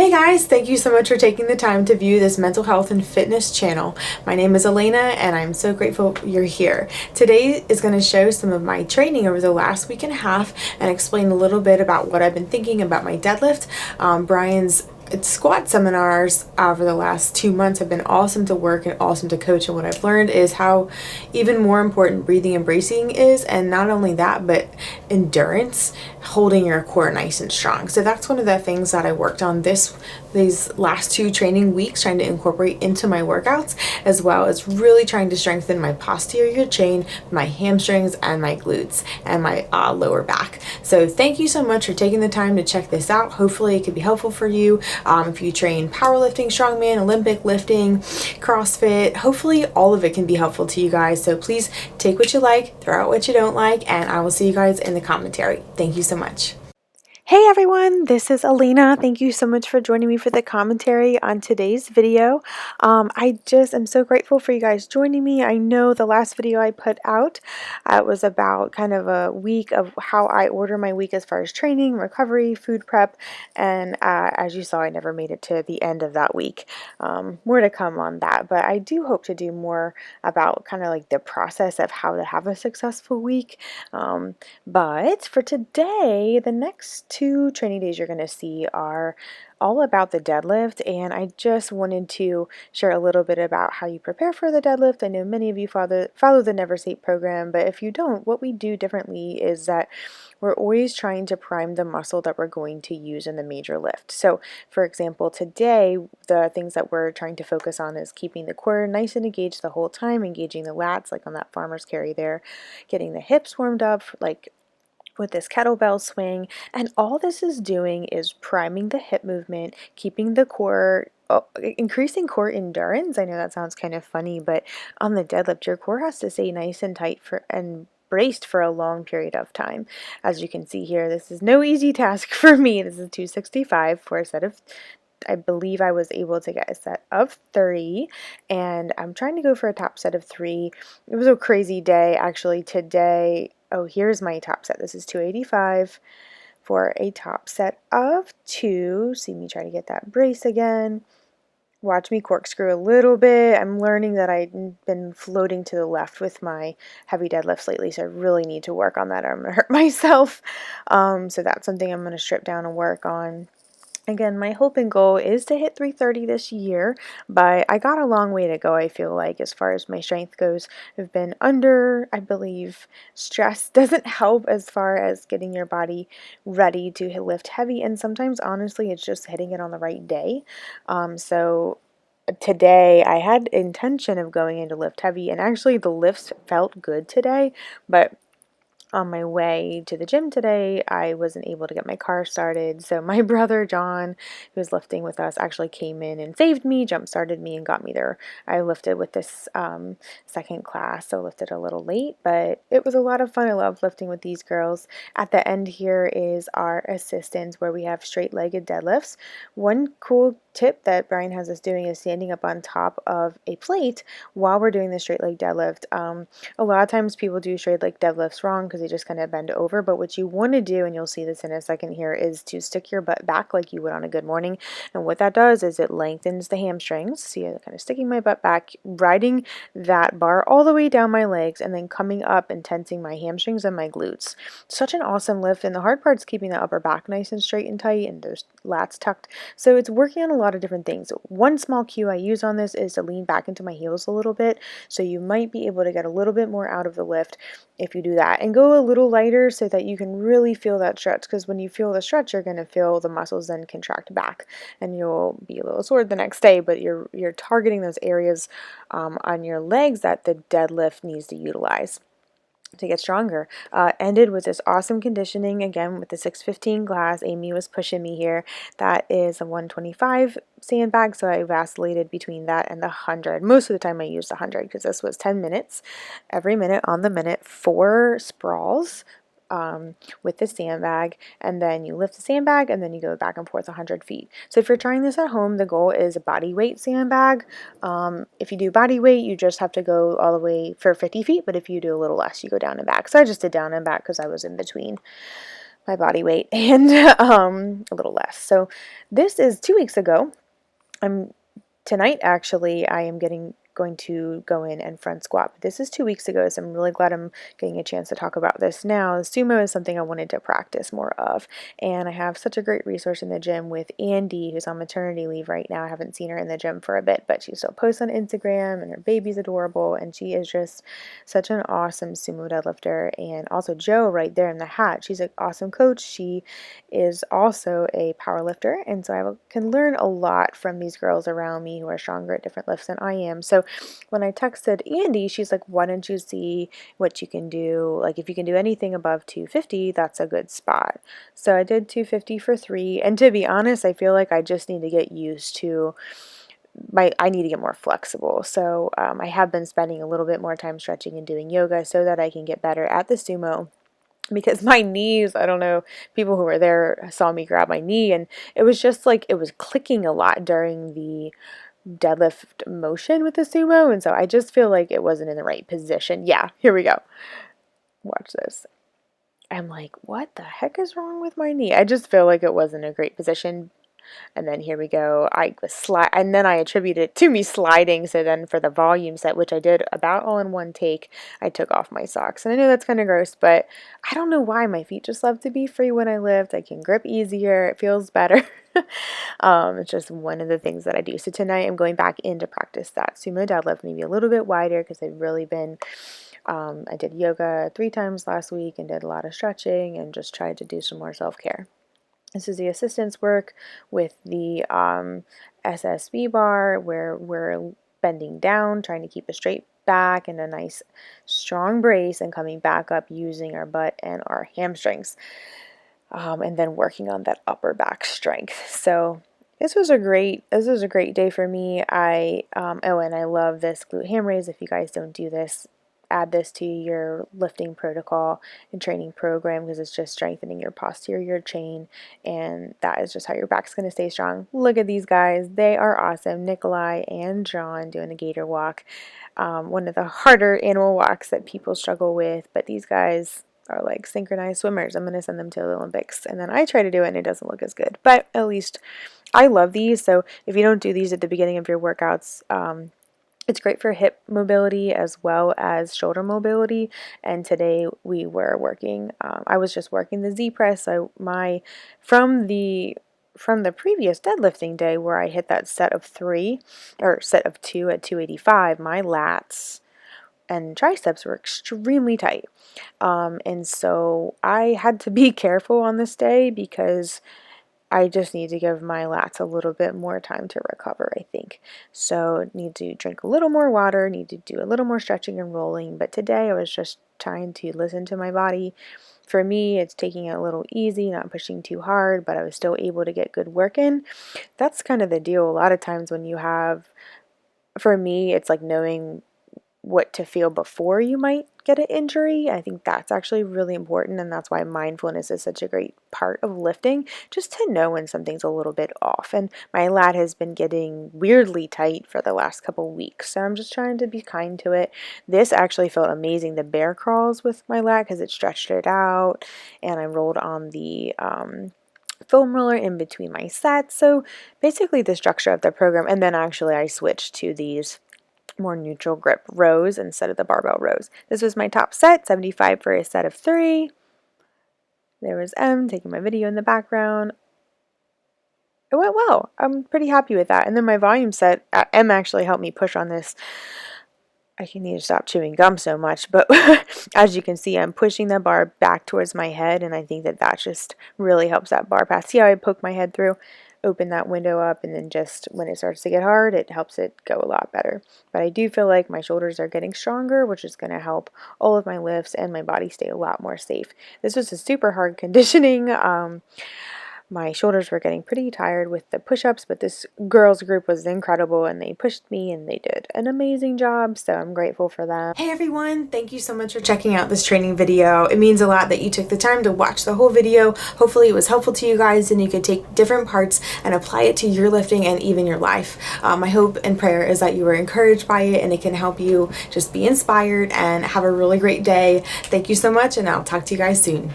Hey guys, thank you so much for taking the time to view this mental health and fitness channel. My name is Elena and I'm so grateful you're here. Today is going to show some of my training over the last week and a half and explain a little bit about what I've been thinking about my deadlift. Brian's squat seminars over the last 2 months have been awesome to work and awesome to coach, and what I've learned is how even more important breathing and bracing is, and not only that but endurance, holding your core nice and strong. So that's one of the things that I worked on these last 2 training weeks, trying to incorporate into my workouts, as well as really trying to strengthen my posterior chain, my hamstrings and my glutes and my lower back. So thank you so much for taking the time to check this out. Hopefully it could be helpful for you. If you train powerlifting, strongman, Olympic lifting, CrossFit, hopefully all of it can be helpful to you guys. So please take what you like, throw out what you don't like, and I will see you guys in the commentary. Thank you so much. Hey everyone, this is Alina. Thank you so much for joining me for the commentary on today's video. I just am so grateful for you guys joining me. I know the last video I put out was about kind of a week of how I order my week as far as training, recovery, food prep, and as you saw, I never made it to the end of that week. More to come on that, but I do hope to do more about kind of like the process of how to have a successful week. But for today, the next 2 training days you're going to see are all about the deadlift, and I just wanted to share a little bit about how you prepare for the deadlift. I know many of you follow the NEVERsate program, but if you don't, what we do differently is that we're always trying to prime the muscle that we're going to use in the major lift. So for example, today the things that we're trying to focus on is keeping the core nice and engaged the whole time, engaging the lats like on that farmer's carry there, getting the hips warmed up like with this kettlebell swing, and all this is doing is priming the hip movement, keeping the core, increasing core endurance. I know that sounds kind of funny, but on the deadlift, your core has to stay nice and tight and braced for a long period of time. As you can see here, this is no easy task for me. This is 265 for a set of, I believe I was able to get a set of 3, and I'm trying to go for a top set of 3. It was a crazy day actually today. Oh, here's my top set. This is 285 for a top set of 2. See me try to get that brace again. Watch me corkscrew a little bit. I'm learning that I've been floating to the left with my heavy deadlifts lately, so I really need to work on that or I'm going to hurt myself. So that's something I'm going to strip down and work on. Again, my hope and goal is to hit 330 this year, but I got a long way to go, I feel like, as far as my strength goes. I've been under, I believe, stress doesn't help as far as getting your body ready to lift heavy, and sometimes, honestly, it's just hitting it on the right day. So today, I had intention of going in to lift heavy, and actually the lifts felt good today, but on my way to the gym today, I wasn't able to get my car started. So my brother John, who was lifting with us, actually came in and saved me, jump-started me, and got me there. I lifted with this second class, so lifted a little late, but it was a lot of fun. I love lifting with these girls. At the end here is our assistance where we have straight-legged deadlifts. One cool tip that Brian has us doing is standing up on top of a plate while we're doing the straight leg deadlift. A lot of times people do straight leg deadlifts wrong because they just kind of bend over, but what you want to do, and you'll see this in a second here, is to stick your butt back like you would on a good morning. And what that does is it lengthens the hamstrings. See, I'm kind of sticking my butt back, riding that bar all the way down my legs, and then coming up and tensing my hamstrings and my glutes. Such an awesome lift, and the hard part is keeping the upper back nice and straight and tight and those lats tucked. So it's working on a lot of different things. One small cue I use on this is to lean back into my heels a little bit, so you might be able to get a little bit more out of the lift if you do that, and go a little lighter so that you can really feel that stretch, because when you feel the stretch, you're going to feel the muscles then contract back, and you'll be a little sore the next day, but you're targeting those areas on your legs that the deadlift needs to utilize to get stronger. Ended with this awesome conditioning again with the 615 class. Amy was pushing me here. That is a 125 sandbag, so I vacillated between that and the 100. Most of the time I used the 100 because this was 10 minutes, every minute on the minute, 4 sprawls with the sandbag, and then you lift the sandbag and then you go back and forth 100 feet. So if you're trying this at home, the goal is a body weight sandbag. If you do body weight, you just have to go all the way for 50 feet, but if you do a little less, you go down and back. So I just did down and back because I was in between my body weight and a little less. So this is 2 weeks ago. Tonight actually I am going to go in and front squat. But this is 2 weeks ago, so I'm really glad I'm getting a chance to talk about this now. Sumo is something I wanted to practice more of, and I have such a great resource in the gym with Andy, who's on maternity leave right now. I haven't seen her in the gym for a bit, but she still posts on Instagram, and her baby's adorable, and she is just such an awesome sumo deadlifter. And also Joe right there in the hat, she's an awesome coach. She is also a power lifter, and so I can learn a lot from these girls around me who are stronger at different lifts than I am. So when I texted Andy, she's like, why don't you see what you can do? Like, if you can do anything above 250, that's a good spot. So I did 250 for 3, and to be honest, I feel like I just need to get used to I need to get more flexible. So I have been spending a little bit more time stretching and doing yoga so that I can get better at the sumo. Because my knees, I don't know, people who were there saw me grab my knee, and it was just like it was clicking a lot during the deadlift motion with the sumo, and so I just feel like it wasn't in the right position. Yeah, here we go. Watch this. I'm like, what the heck is wrong with my knee? I just feel like it wasn't a great position. And then here we go. I was and then I attribute it to me sliding. So then for the volume set, which I did about all in one take, I took off my socks. And I know that's kind of gross, but I don't know why my feet just love to be free when I lift. I can grip easier. It feels better. It's just one of the things that I do. So tonight I'm going back in to practice that sumo deadlift, maybe a little bit wider because I've really been I did yoga 3 times last week and did a lot of stretching and just tried to do some more self-care. This is the assistance work with the SSB bar where we're bending down, trying to keep a straight back and a nice strong brace, and coming back up using our butt and our hamstrings, and then working on that upper back strength. So this was a great day for me. And I love this glute ham raise. If you guys don't do this, add this to your lifting protocol and training program, because it's just strengthening your posterior chain, and that is just how your back's going to stay strong. Look at these guys. They are awesome. Nikolai and John doing the Gator Walk, one of the harder animal walks that people struggle with, but these guys are like synchronized swimmers. I'm going to send them to the Olympics, and then I try to do it and it doesn't look as good, but at least I love these. So if you don't do these at the beginning of your workouts, it's great for hip mobility as well as shoulder mobility. And today we were working, I was just working the Z press. So from the previous deadlifting day where I hit that set of 3 or set of 2 at 285, my lats and triceps were extremely tight. And so I had to be careful on this day because I just need to give my lats a little bit more time to recover, I think. So need to drink a little more water, need to do a little more stretching and rolling. But today I was just trying to listen to my body. For me, it's taking it a little easy, not pushing too hard, but I was still able to get good work in. That's kind of the deal. A lot of times when you have, for me, it's like knowing what to feel before you might get an injury. I think that's actually really important, and that's why mindfulness is such a great part of lifting, just to know when something's a little bit off. And my lat has been getting weirdly tight for the last couple weeks, so I'm just trying to be kind to it. This actually felt amazing, the bear crawls with my lat, because it stretched it out, and I rolled on the foam roller in between my sets. So basically the structure of the program, and then actually I switched to these more neutral grip rows instead of the barbell rows. This was my top set, 75 for a set of 3. There was M taking my video in the background. It went well. I'm pretty happy with that. And then my volume set, M actually helped me push on this. I need to stop chewing gum so much, but as you can see, I'm pushing the bar back towards my head, and I think that just really helps that bar pass. See how I poke my head through? Open that window up, and then just when it starts to get hard, it helps it go a lot better. But I do feel like my shoulders are getting stronger, which is going to help all of my lifts and my body stay a lot more safe. This was a super hard conditioning. My shoulders were getting pretty tired with the push-ups, but this girls group was incredible, and they pushed me and they did an amazing job, so I'm grateful for them. Hey everyone, thank you so much for checking out this training video. It means a lot that you took the time to watch the whole video. Hopefully it was helpful to you guys and you could take different parts and apply it to your lifting and even your life. My hope and prayer is that you were encouraged by it and it can help you just be inspired and have a really great day. Thank you so much, and I'll talk to you guys soon.